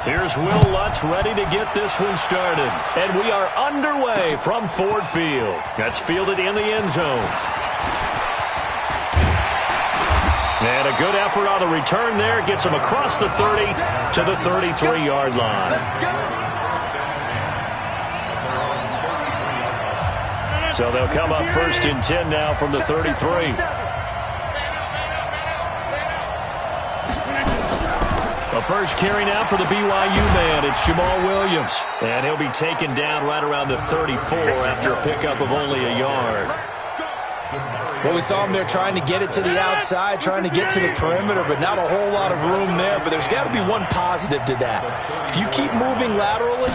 Here's Will Lutz ready to get this one started. And we are underway from Ford Field. That's fielded in the end zone. And a good effort on the return there. Gets him across the 30 to the 33-yard line. So they'll come up 1st and 10 now from the 33. The first carry now for the BYU man. It's Jamal Williams. And he'll be taken down right around the 34 after a pickup of only a yard. Well, we saw him there trying to get it to the outside, trying to get to the perimeter, but not a whole lot of room there. But there's got to be one positive to that. If you keep moving laterally,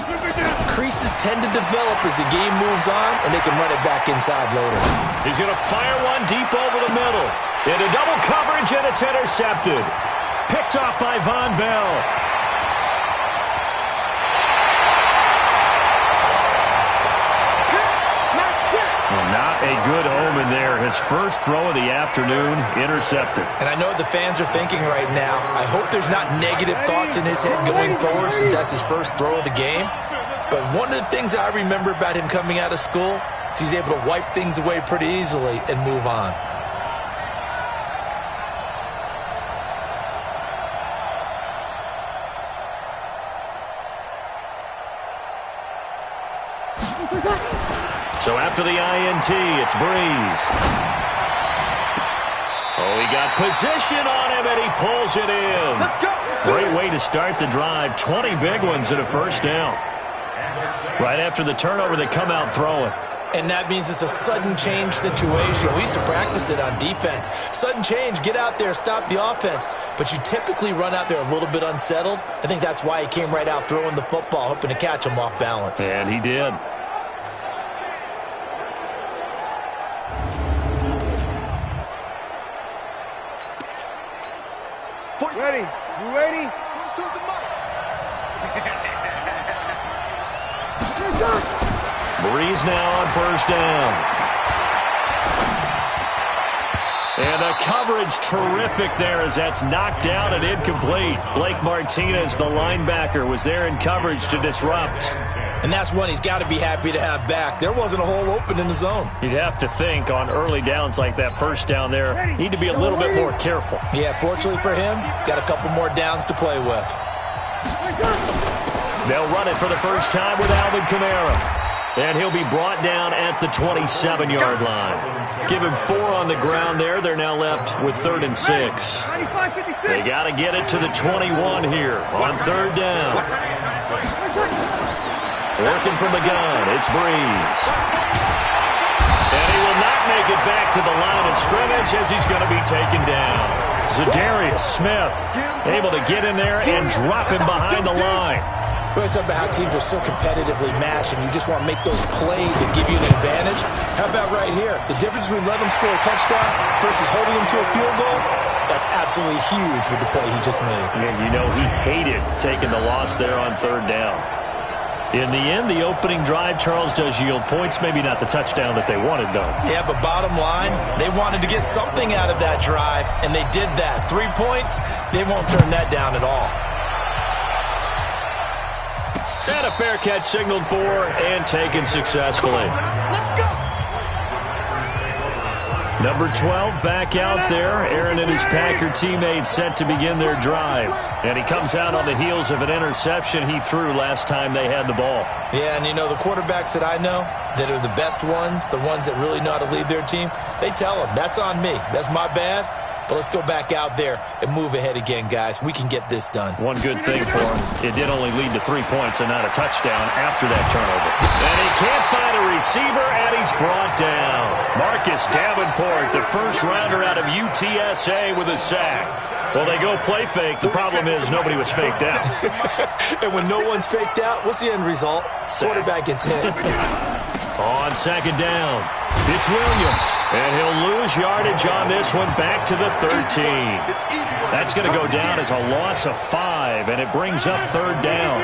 creases tend to develop as the game moves on, and they can run it back inside later. He's going to fire one deep over the middle. Into double coverage, and it's intercepted. Picked off by Von Bell. Not a good omen there. His first throw of the afternoon, intercepted. And I know what the fans are thinking right now. I hope there's not negative thoughts in his head going forward since that's his first throw of the game. But one of the things I remember about him coming out of school is he's able to wipe things away pretty easily and move on. So after the INT, it's Breeze. Oh, he got position on him, and he pulls it in. Great way to start the drive. 20 big ones and a first down. Right after the turnover, they come out throwing. And that means it's a sudden change situation. We used to practice it on defense. Sudden change, get out there, stop the offense. But you typically run out there a little bit unsettled. I think that's why he came right out throwing the football, hoping to catch him off balance. And he did. Ready? You ready? Breeze now on first down. And the coverage terrific there as that's knocked down and incomplete. Blake Martinez, the linebacker, was there in coverage to disrupt. And that's one he's got to be happy to have back. There wasn't a hole open in the zone. You'd have to think on early downs like that first down there, need to be a little bit more careful. Yeah, fortunately for him, got a couple more downs to play with. They'll run it for the first time with Alvin Kamara. And he'll be brought down at the 27-yard line. Give him 4 on the ground there. They're now left with 3rd and 6. They got to get it to the 21 here on 3rd down. Working from the gun, it's Breeze. And he will not make it back to the line of scrimmage as he's going to be taken down. Za'Darius Smith able to get in there and drop him behind the line. Well, it's about how teams are so competitively matched, and you just want to make those plays that give you an advantage. How about right here? The difference between letting them score a touchdown versus holding them to a field goal, that's absolutely huge with the play he just made. And you know he hated taking the loss there on 3rd down. In the end, the opening drive, Charles, does yield points. Maybe not the touchdown that they wanted, though. Yeah, but bottom line, they wanted to get something out of that drive, and they did that. 3 points, they won't turn that down at all. And a fair catch signaled for and taken successfully. Number 12 back out there. Aaron and his Packer teammates set to begin their drive. And he comes out on the heels of an interception he threw last time they had the ball. Yeah, and you know, the quarterbacks that I know that are the best ones, the ones that really know how to lead their team, they tell them, that's on me. That's my bad. But let's go back out there and move ahead again, guys. We can get this done. One good thing for him, it did only lead to 3 points and not a touchdown after that turnover. And he can't find a receiver, and he's brought down. Marcus Davenport, the first rounder out of UTSA with a sack. Well, they go play fake. The problem is nobody was faked out. And when no one's faked out, what's the end result? Quarterback gets hit. On 2nd down, it's Williams. And he'll lose yardage on this one back to the 13. That's going to go down as a loss of 5, and it brings up 3rd down.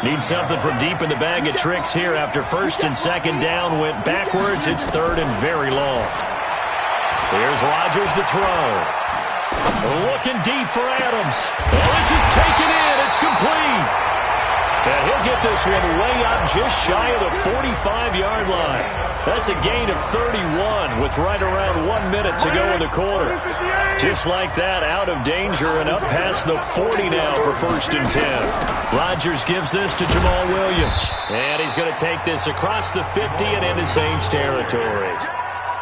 Need something from deep in the bag of tricks here after 1st and 2nd down went backwards. It's 3rd and very long. Here's Rodgers to throw. Looking deep for Adams. Oh, this is taken in. It's complete. this one way up just shy of the 45-yard line. That's a gain of 31 with right around 1 minute to go in the quarter. Just like that, out of danger and up past the 40 now for 1st and 10. Rodgers gives this to Jamal Williams. And he's going to take this across the 50 and into Saints territory.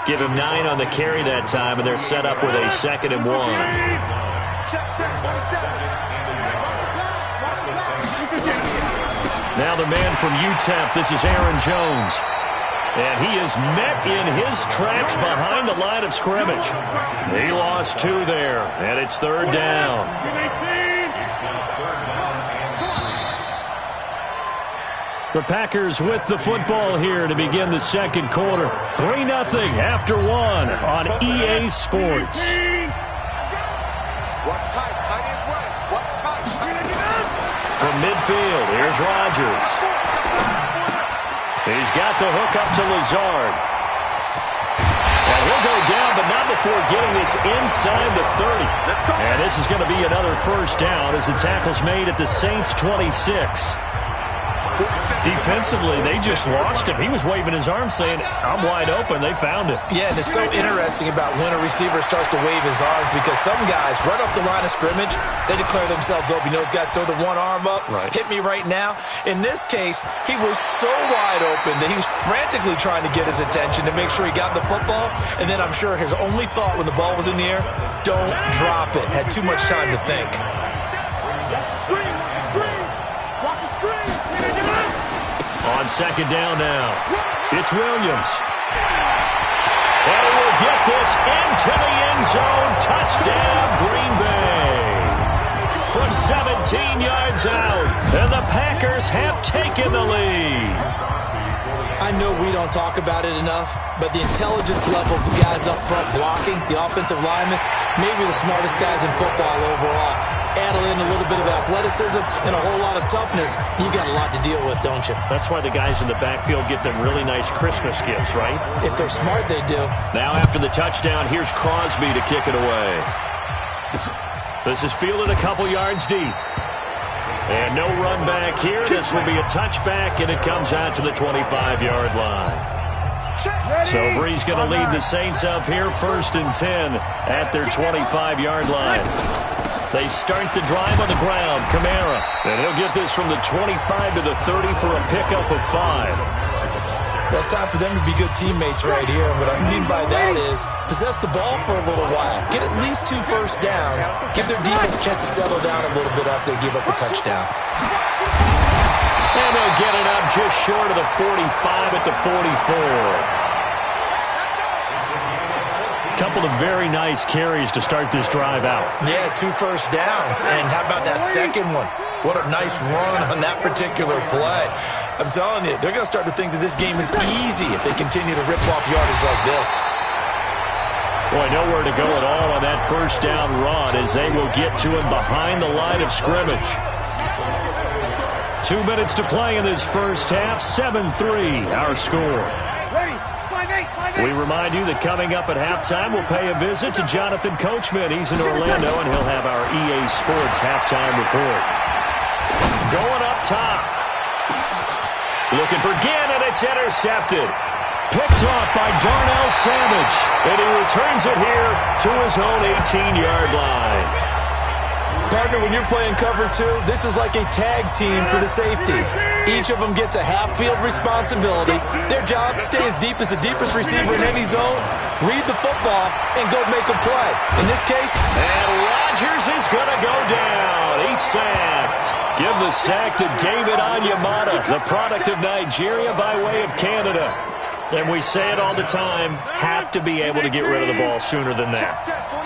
Give him 9 on the carry that time, and they're set up with a 2nd and 1. Now the man from UTEP, this is Aaron Jones. And he is met in his tracks behind the line of scrimmage. He lost 2 there, and it's 3rd down. The Packers with the football here to begin the 2nd quarter. 3-0 after 1 on EA Sports. From midfield, here's Rodgers. He's got the hook up to Lazard. And he'll go down, but not before getting this inside the 30. And this is going to be another 1st down as the tackle's made at the Saints' 26. Defensively, they just lost him. He was waving his arms saying, I'm wide open. They found him. Yeah, and it's so interesting about when a receiver starts to wave his arms because some guys, right off the line of scrimmage, they declare themselves open. You know, those guys throw the one arm up, hit me right now. In this case, he was so wide open that he was frantically trying to get his attention to make sure he got the football. And then I'm sure his only thought when the ball was in the air, don't drop it. Had too much time to think. On 2nd down now, it's Williams. And he will get this into the end zone. Touchdown, Green Bay. From 17 yards out, and the Packers have taken the lead. I know we don't talk about it enough, but the intelligence level of the guys up front blocking, the offensive linemen, maybe the smartest guys in football overall. Add in a little bit of athleticism and a whole lot of toughness, you got a lot to deal with, don't you? That's why the guys in the backfield get them really nice Christmas gifts, right? If they're smart, they do. Now after the touchdown, here's Crosby to kick it away. This is fielded a couple yards deep. And no run back here. This will be a touchback, and it comes out to the 25-yard line. So Bree's going to lead the Saints up here, 1st and 10 at their 25-yard line. They start the drive on the ground. Kamara. And he'll get this from the 25 to the 30 for a pickup of 5. Well, it's time for them to be good teammates right here. What I mean by that is possess the ball for a little while. Get at least 2 first downs. Give their defense a chance to settle down a little bit after they give up a touchdown. And they'll get it up just short of the 45 at the 44. Couple of very nice carries to start this drive out. Yeah, 2 first downs. And how about that second one? What a nice run on that particular play. I'm telling you, they're going to start to think that this game is easy if they continue to rip off yardage like this. Boy, nowhere to go at all on that 1st down run as they will get to him behind the line of scrimmage. 2 minutes to play in this first half. 7-3, our score. We remind you that coming up at halftime, we'll pay a visit to Jonathan Coachman. He's in Orlando, and he'll have our EA Sports halftime report. Going up top. Looking for Ginn, and it's intercepted. Picked off by Darnell Savage, and he returns it here to his own 18-yard line. Partner, when you're playing cover 2, this is like a tag team for the safeties. Each of them gets a half-field responsibility. Their job, stay as deep as the deepest receiver in any zone, read the football, and go make a play. In this case, and Rodgers is going to go down. He's sacked. Give the sack to David Onyemata, the product of Nigeria by way of Canada. And we say it all the time, have to be able to get rid of the ball sooner than that.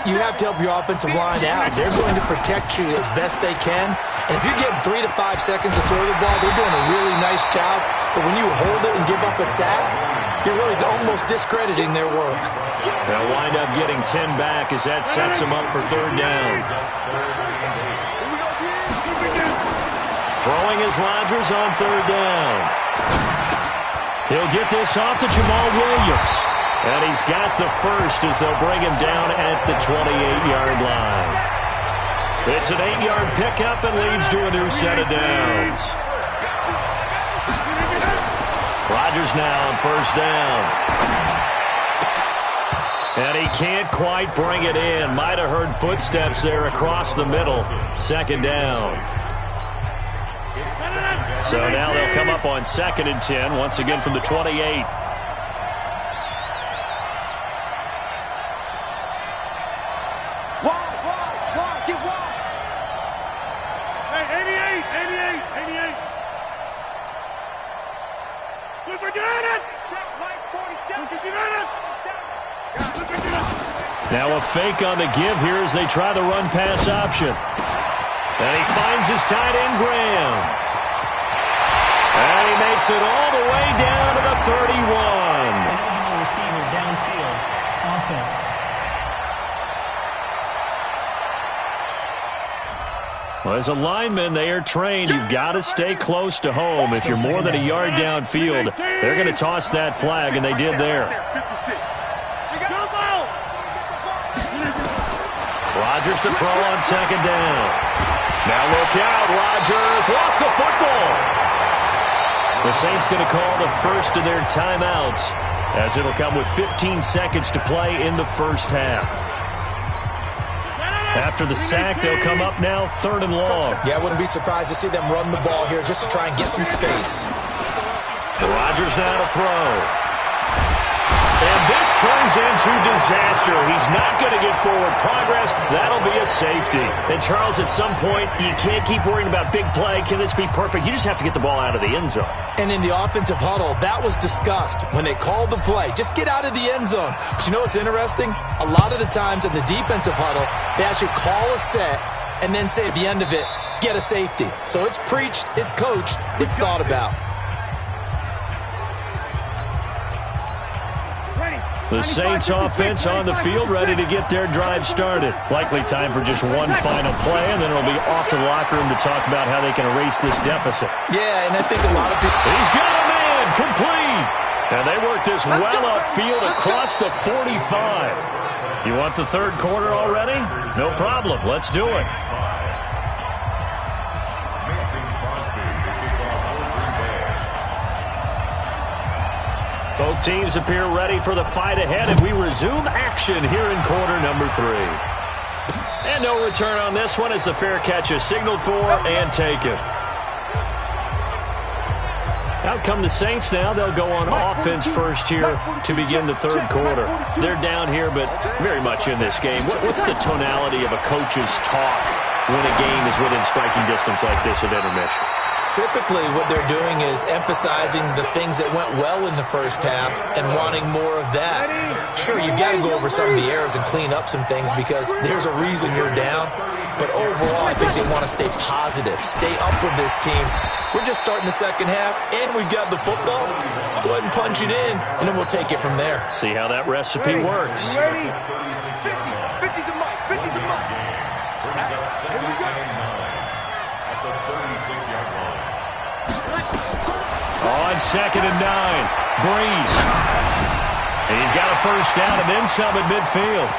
You have to help your offensive line out. They're going to protect you as best they can. And if you're getting 3 to 5 seconds to throw the ball, they're doing a really nice job. But when you hold it and give up a sack, you're really almost discrediting their work. They'll wind up getting 10 back as that sets them up for 3rd down. Throwing is Rodgers on 3rd down. He'll get this off to Jamal Williams. And he's got the first as they'll bring him down at the 28-yard line. It's an 8-yard pickup and leads to a new set of downs. Rodgers now on first down. And he can't quite bring it in. Might have heard footsteps there across the middle. Second down. So now they'll come up on 2nd and 10, once again from the 28. Wide, get wide. Hey, 88. Now a fake on the give here as they try the run-pass option. And he finds his tight end, Graham. And he makes it all the way down to the 31. An eligible receiver downfield. Offense. Well, as a lineman, they are trained. You've got to stay close to home. If you're more than a yard downfield, they're going to toss that flag, and they did there. Rodgers to throw on 2nd down. Now look out, Rodgers lost the football. The Saints going to call the first of their timeouts, as it'll come with 15 seconds to play in the first half. After the sack, they'll come up now 3rd and long. Yeah, I wouldn't be surprised to see them run the ball here just to try and get some space. Rodgers now to throw. And this turns into disaster. He's not going to get forward progress. That'll be a safety. And, Charles, at some point, you can't keep worrying about big play. Can this be perfect? You just have to get the ball out of the end zone. And in the offensive huddle, that was discussed when they called the play. Just get out of the end zone. But you know what's interesting? A lot of the times in the defensive huddle, they actually call a set and then say at the end of it, get a safety. So it's preached, it's coached, it's thought about. The Saints offense on the field, ready to get their drive started. Likely time for just one final play, and then it'll be off to the locker room to talk about how they can erase this deficit. Yeah, and I think a lot of people... He's got a man, complete! And they work this well upfield across the 45. You want the third quarter already? No problem, let's do it. Both teams appear ready for the fight ahead, and we resume action here in quarter number 3. And no return on this one as the fair catch is signaled for and taken. Out come the Saints now. They'll go on offense first here to begin the third quarter. They're down here, but very much in this game. What's the tonality of a coach's talk when a game is within striking distance like this at intermission? Typically, what they're doing is emphasizing the things that went well in the first half and wanting more of that. Sure, you've got to go over some of the errors and clean up some things because there's a reason you're down. But overall, I think they want to stay positive, stay up with this team. We're just starting the second half, and we've got the football. Let's go ahead and punch it in, and then we'll take it from there. See how that recipe works. Ready? 50 to Mike. 50 to Mike. Here we go. On 2nd and 9, Breeze. He's got a first down and then some at midfield.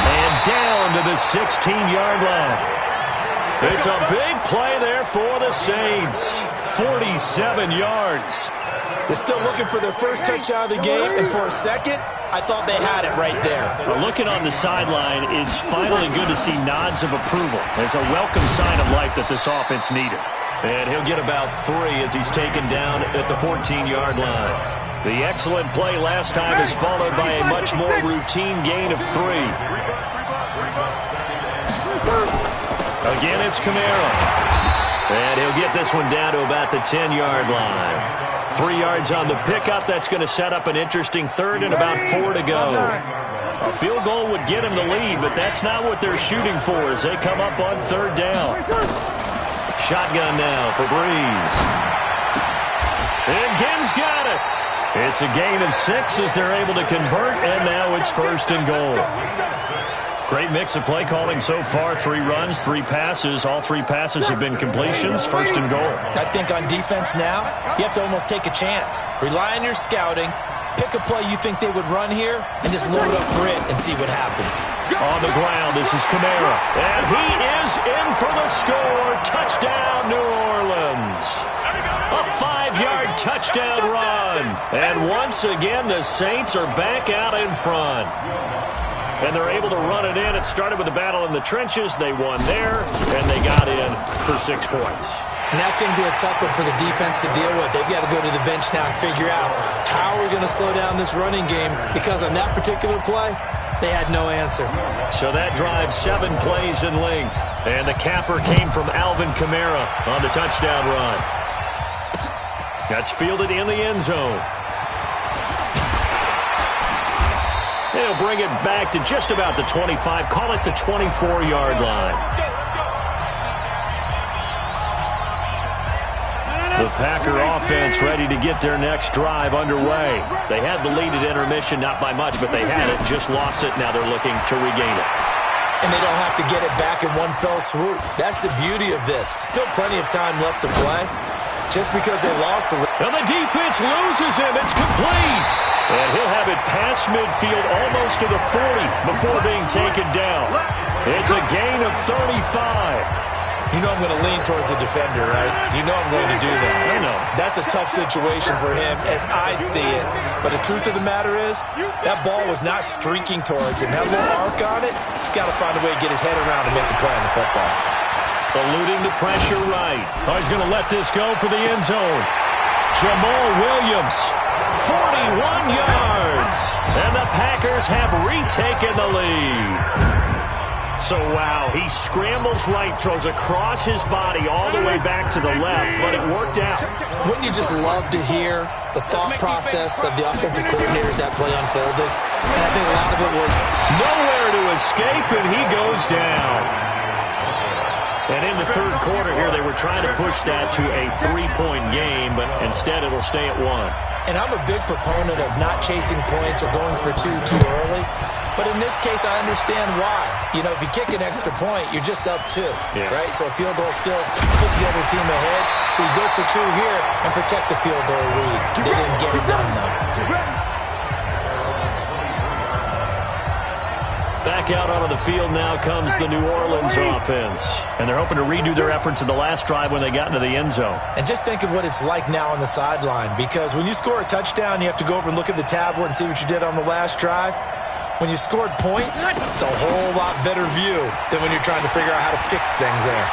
And down to the 16-yard line. It's a big play there for the Saints. 47 yards. They're still looking for their first touchdown of the game, and for a second, I thought they had it right there. Well, looking on the sideline, it's finally good to see nods of approval. It's a welcome sign of life that this offense needed. And he'll get about 3 as he's taken down at the 14-yard line. The excellent play last time is followed by a much more routine gain of 3. Again, it's Kamara. And he'll get this one down to about the 10-yard line. 3 yards on the pickup. That's going to set up an interesting third and about 4 to go. A field goal would get him the lead, but that's not what they're shooting for as they come up on 3rd down. Shotgun now for Breeze. And Gibbs got it. It's a gain of 6 as they're able to convert, and now it's 1st and goal. Great mix of play calling so far. 3 runs, 3 passes. All 3 passes have been completions. 1st and goal. I think on defense now, you have to almost take a chance. Rely on your scouting. Pick a play you think they would run here and just load up for it and see what happens. On the ground, this is Kamara. And he is in for the score. Touchdown, New Orleans. 5-yard touchdown run. And once again, the Saints are back out in front. And they're able to run it in. It started with a battle in the trenches. They won there, and they got in for 6 points. And that's going to be a tough one for the defense to deal with. They've got to go to the bench now and figure out how we're going to slow down this running game, because on that particular play, they had no answer. So that drive 7 plays in length. And the capper came from Alvin Kamara on the touchdown run. That's fielded in the end zone. They'll bring it back to just about the 25. Call it the 24-yard line. The Packer offense ready to get their next drive underway. They had the lead at intermission, not by much, but they had it, just lost it. Now they're looking to regain it. And they don't have to get it back in one fell swoop. That's the beauty of this. Still plenty of time left to play. Just because they lost a little. And the defense loses him. It's complete. And he'll have it past midfield almost to the 40 before being taken down. It's a gain of 35. You know I'm going to lean towards the defender, right? You know I'm going to do that. I know. That's a tough situation for him as I see it. But the truth of the matter is, that ball was not streaking towards him. That little arc on it, he's got to find a way to get his head around and make a play on the football. Eluding the pressure right. Oh, he's going to let this go for the end zone. Jamal Williams, 41 yards. And the Packers have retaken the lead. So, wow, he scrambles right, throws across his body all the way back to the left, but it worked out. Wouldn't you just love to hear the thought process of the offensive coordinator as that play unfolded? And I think a lot of it was nowhere to escape, and he goes down. And in the third quarter here, they were trying to push that to a 3-point game, but instead it'll stay at 1. And I'm a big proponent of not chasing points or going for two too early. But in this case, I understand why. You know, if you kick an extra point, you're just up 2, right? So a field goal still puts the other team ahead. So you go for 2 here and protect the field goal lead. They didn't get it done, though. Back out onto the field now comes the New Orleans offense. And they're hoping to redo their efforts in the last drive when they got into the end zone. And just think of what it's like now on the sideline. Because when you score a touchdown, you have to go over and look at the tablet and see what you did on the last drive. When you scored points, it's a whole lot better view than when you're trying to figure out how to fix things there.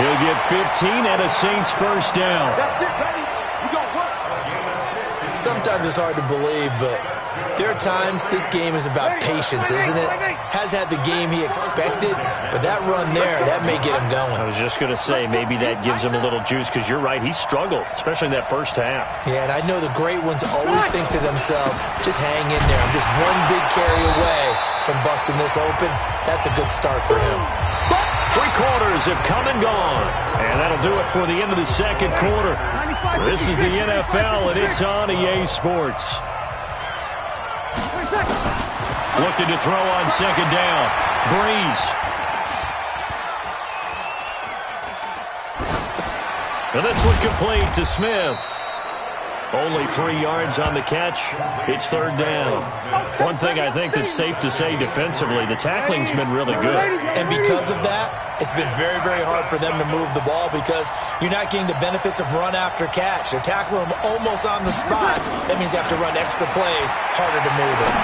He'll get 15 and a Saints first down. That's it, buddy. You gonna work. Sometimes it's hard to believe, but there are times this game is about patience, isn't it? Has had the game he expected, but that run there, that may get him going. I was just going to say, maybe that gives him a little juice, because you're right, he struggled, especially in that first half. Yeah, and I know the great ones always think to themselves, just hang in there. I'm just one big carry away from busting this open. That's a good start for him. 3 quarters have come and gone, and that'll do it for the end of the second quarter. This is the NFL, and it's on EA Sports. Looking to throw on second down. Breeze. And this one complete to Smith. Only 3 yards on the catch. It's third down. One thing I think that's safe to say defensively, the tackling's been really good. And because of that, it's been very, very hard for them to move the ball because you're not getting the benefits of run after catch. They're tackling them almost on the spot. That means you have to run extra plays, harder to move it.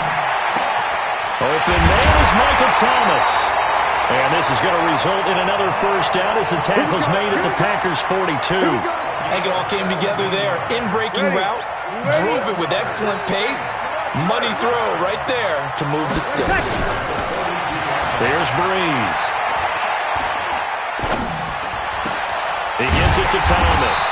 Open man is Michael Thomas. And this is going to result in another first down as the tackle's made at the Packers' 42. I think it all came together there. In-breaking route, drove it with excellent pace. Money throw right there to move the sticks. There's Breeze. He gets it to Thomas.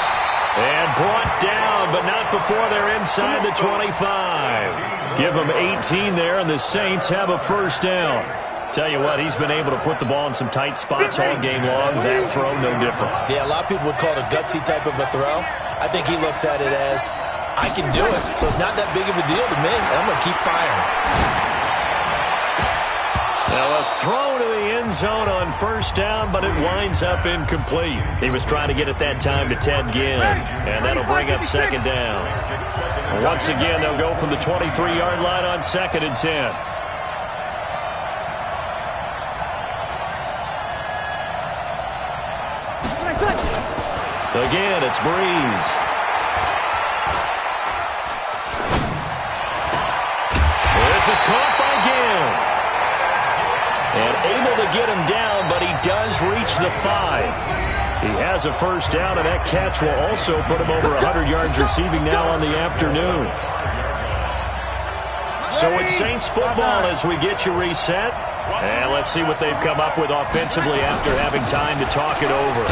And brought down, but not before they're inside the 25. Give them 18 there, and the Saints have a first down. Tell you what, he's been able to put the ball in some tight spots all game long. That throw, no different. Yeah, a lot of people would call it a gutsy type of a throw. I think he looks at it as, I can do it, so it's not that big of a deal to me, and I'm going to keep firing. Now a throw to the end zone on first down, but it winds up incomplete. He was trying to get it that time to Ted Ginn, and that'll bring up second down. Once again, they'll go from the 23-yard line on 2nd and 10. Again, it's Breeze. This is caught by Gill. And able to get him down, but he does reach the 5. He has a first down, and that catch will also put him over 100 yards receiving now on the afternoon. So it's Saints football as we get you reset. And let's see what they've come up with offensively after having time to talk it over.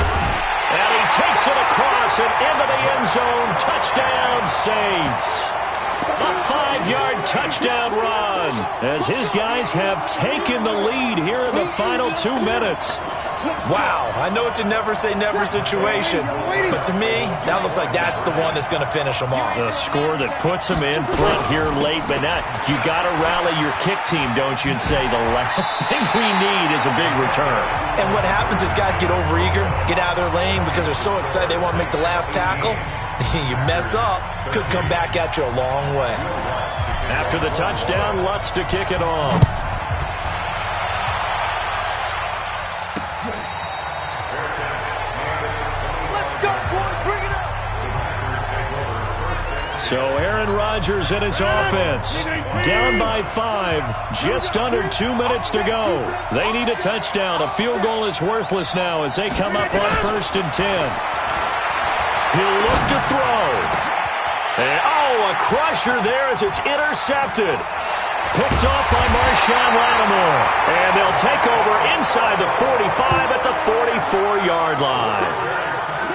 And he takes it across and into the end zone. Touchdown, Saints. A 5-yard touchdown run as his guys have taken the lead here in the final 2 minutes. Wow, I know it's a never-say-never situation, but to me, that looks like that's the one that's going to finish them off. The score that puts them in front here late, but now you got to rally your kick team, don't you, and say the last thing we need is a big return. And what happens is guys get overeager, get out of their lane because they're so excited they want to make the last tackle. You mess up, could come back at you a long way. After the touchdown, Lutz to kick it off. So Aaron Rodgers and his offense down by 5, just under 2 minutes to go. They need a touchdown. A field goal is worthless now as they come up on 1st and 10. He'll look to throw. And, a crusher there as it's intercepted. Picked off by Marshawn Lattimore. And they'll take over inside the 45 at the 44-yard line.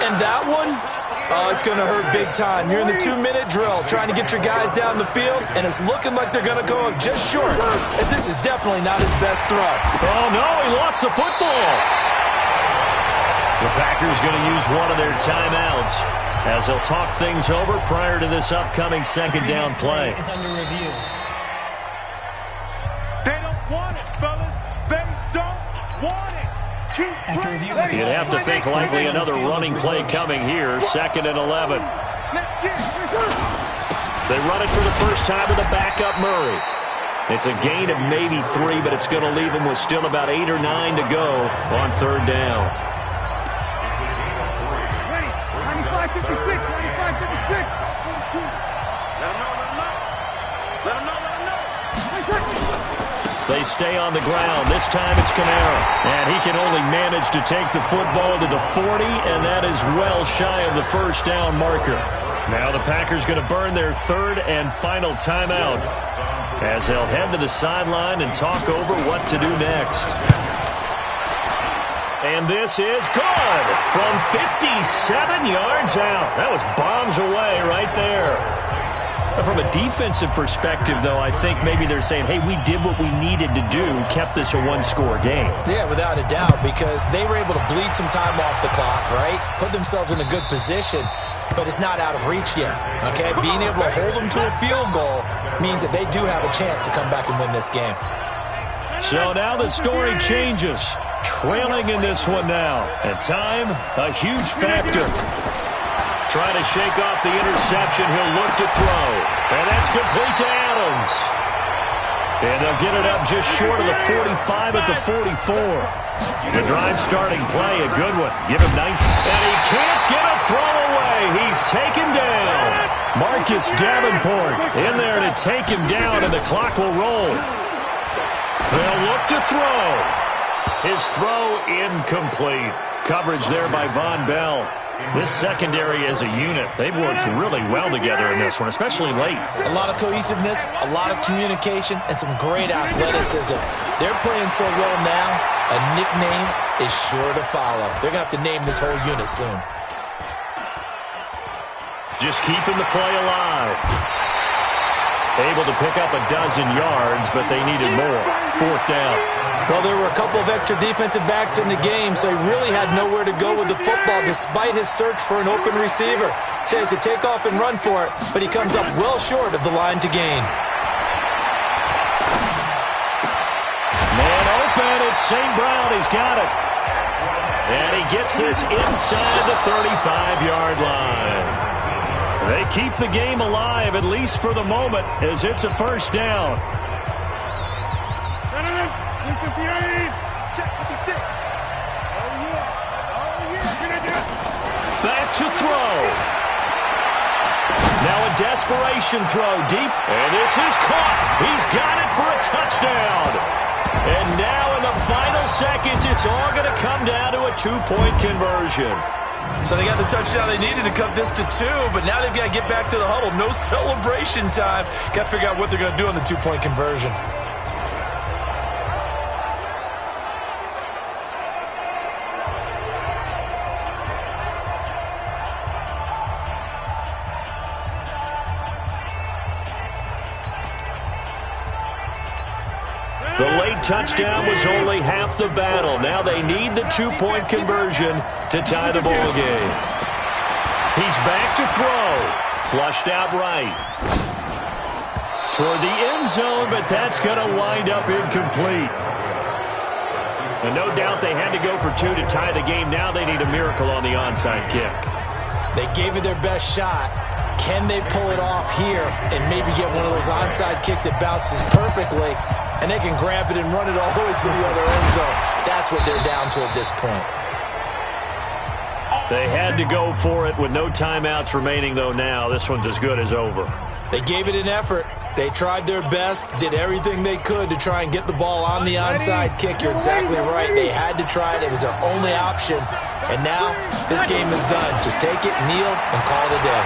And that one, it's going to hurt big time. You're in the 2-minute drill trying to get your guys down the field, and it's looking like they're going to go up just short, as this is definitely not his best throw. Oh, no, he lost the football. The Packers going to use one of their timeouts as they'll talk things over prior to this upcoming second down play. Is under review. They don't want it, fellas. They don't want it. After review, You'd have to think likely another running play coming here, 2nd and 11. They run it for the first time with a backup Murray. It's a gain of maybe 3, but it's going to leave them with still about 8 or 9 to go on 3rd down. 95-56, 95-56. Let them know. They stay on the ground. This time it's Kamara. And he can only manage to take the football to the 40, and that is well shy of the first down marker. Now the Packers going to burn their 3rd and final timeout as they'll head to the sideline and talk over what to do next. And this is good from 57 yards out. That was bombs away right there. From a defensive perspective, though, I think maybe they're saying, hey, we did what we needed to do, kept this a one-score game. Yeah, without a doubt, because they were able to bleed some time off the clock, right? Put themselves in a good position, but it's not out of reach yet, okay? Being able to hold them to a field goal means that they do have a chance to come back and win this game. So now the story changes. Trailing in this one now. And time, a huge factor. Trying to shake off the interception. He'll look to throw. And that's complete to Adams. And they'll get it up just short of the 45 at the 44. The drive starting play, a good one. Give him 19. And he can't get a throw away. He's taken down. Marcus Davenport in there to take him down, and the clock will roll. They'll look to throw. His throw incomplete. Coverage there by Von Bell. This secondary as a unit, they've worked really well together in this one, especially late. A lot of cohesiveness, a lot of communication, and some great athleticism. They're playing so well now, a nickname is sure to follow. They're going to have to name this whole unit soon. Just keeping the play alive. Able to pick up a dozen yards, but they needed more. 4th down. Well, there were a couple of extra defensive backs in the game, so he really had nowhere to go with the football despite his search for an open receiver. Tries to take off and run for it, but he comes up well short of the line to gain. Man open, it's St. Brown. He's got it. And he gets this inside the 35-yard line. They keep the game alive, at least for the moment, as it's a first down. Back to throw. Now a desperation throw deep, and this is caught. He's got it for a touchdown. And now in the final seconds, it's all going to come down to a two-point conversion. So they got the touchdown they needed to cut this to 2, but now they've got to get back to the huddle. No celebration time. Got to figure out what they're going to do on the two-point conversion. The late touchdown was only half the battle. Now they need the two-point conversion to tie the ball game. He's back to throw. Flushed out right. Toward the end zone, but that's going to wind up incomplete. And no doubt they had to go for 2 to tie the game. Now they need a miracle on the onside kick. They gave it their best shot. Can they pull it off here and maybe get one of those onside kicks that bounces perfectly, and they can grab it and run it all the way to the other end zone? That's what they're down to at this point. They had to go for it with no timeouts remaining, though. Now this one's as good as over. They gave it an effort. They tried their best, did everything they could to try and get the ball on the onside kick. You're exactly right. They had to try it. It was their only option. And now this game is done. Just take it, kneel, and call it a day.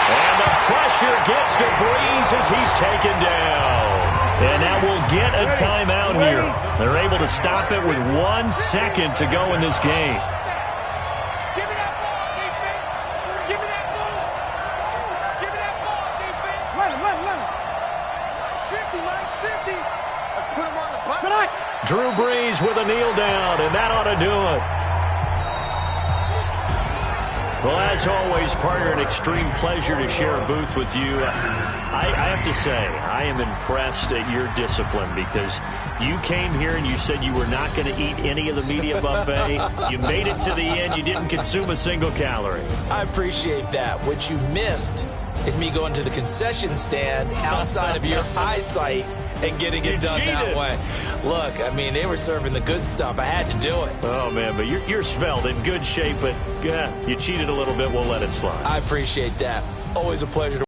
And the pressure gets to Breeze as he's taken down. And now we'll get a timeout here. They're able to stop it with 1 second to go in this game. Give me that ball, defense. Give me that ball. Give me that ball, defense. Let him. Line's 50. Let's put him on the button. Drew Brees with a kneel down, and that ought to do it. Well, as always, partner, an extreme pleasure to share a booth with you. I have to say, I am impressed at your discipline because you came here and you said you were not going to eat any of the media buffet. You made it to the end. You didn't consume a single calorie. I appreciate that. What you missed is me going to the concession stand outside of your eyesight and getting it done that way. Look, I mean, they were serving the good stuff. I had to do it. Oh, man, but you're svelte, in good shape, but you cheated a little bit. We'll let it slide. I appreciate that. Always a pleasure to